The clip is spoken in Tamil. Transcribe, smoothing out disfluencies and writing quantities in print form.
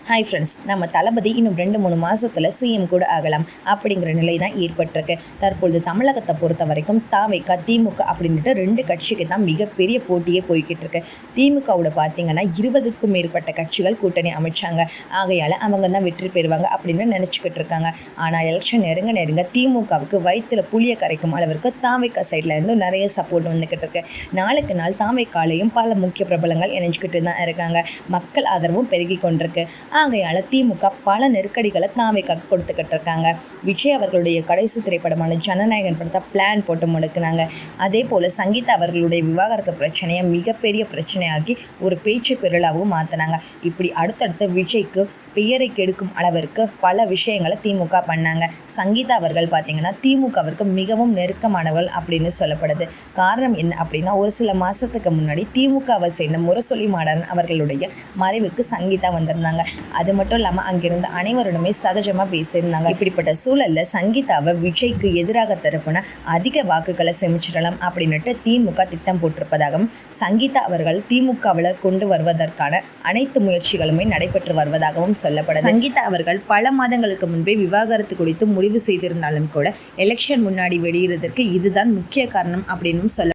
ஹாய் ஃப்ரெண்ட்ஸ், நம்ம தளபதி இன்னும் 2-3 மாதத்தில் சிஎம் கூட ஆகலாம் அப்படிங்கிற நிலை தான் ஏற்பட்டிருக்கு. தற்பொழுது தமிழகத்தை பொறுத்த வரைக்கும் தாவேகா, திமுக அப்படின்ட்டு 2 கட்சிக்கு தான் மிகப்பெரிய போட்டியே போய்கிட்டு இருக்கு. திமுகவோட பார்த்தீங்கன்னா 20க்கும் மேற்பட்ட கட்சிகள் கூட்டணி அமைச்சாங்க. ஆகையால் அவங்க தான் வெற்றி பெறுவாங்க அப்படின்னு நினச்சிக்கிட்டு இருக்காங்க. ஆனால் எலெக்ஷன் நெருங்க திமுகவுக்கு வயிற்றுல புளிய கரைக்கும் அளவிற்கு தாவேகா சைடில் இருந்து நிறைய சப்போர்ட் வந்துக்கிட்டு இருக்கு. நாளுக்கு நாள் தாவேகாலையும் பல முக்கிய பிரபலங்கள் இணைஞ்சிக்கிட்டு தான் இருக்காங்க. மக்கள் ஆதரவும் பெருகி கொண்டிருக்கு. ஆகையால் திமுக பல நெருக்கடிகளை தாவேகாக்கு கொடுத்துக்கிட்டு இருக்காங்க. விஜய் அவர்களுடைய கடைசி திரைப்படமான ஜனநாயகன் படத்தை பிளான் போட்டு முடக்குனாங்க. அதே போல் சங்கீதா அவர்களுடைய விவாகரத்து பிரச்சனையை மிகப்பெரிய பிரச்சனையாக்கி ஒரு பேச்சு பெருளாகவும் மாற்றினாங்க. இப்படி அடுத்தடுத்த விஜய்க்கு பெயரை கெடுக்கும் அளவிற்கு பல விஷயங்களை திமுக பண்ணாங்க. சங்கீதா அவர்கள் பார்த்திங்கன்னா திமுகவிற்கு மிகவும் நெருக்கமானவர்கள் அப்படின்னு சொல்லப்படுது. காரணம் என்ன அப்படின்னா, ஒரு சில மாதத்துக்கு முன்னாடி திமுகவை சேர்ந்த முரசொலி மாறன் அவர்களுடைய மறைவுக்கு சங்கீதா வந்திருந்தாங்க. அது மட்டும் இல்லாமல் அங்கிருந்த அனைவருடமே சகஜமாக பேசியிருந்தாங்க. இப்படிப்பட்ட சூழலில் சங்கீதாவை விஜய்க்கு எதிராக தரப்புன அதிக வாக்குகளை சேமிச்சிடலாம் அப்படின்னுட்டு திமுக திட்டம் போட்டிருப்பதாகவும், சங்கீதா அவர்கள் திமுகவில் கொண்டு வருவதற்கான அனைத்து முயற்சிகளுமே நடைபெற்று வருவதாகவும் சொல்லப்படுது. சங்கீதா அவர்கள் பல மாதங்களுக்கு முன்பே விவாகரத்து குறித்து முடிவு செய்திருந்தாலும் கூட எலெக்ஷன் முன்னாடி வெளியிடுவதற்கு இதுதான் முக்கிய காரணம் அப்படின்னு சொல்ல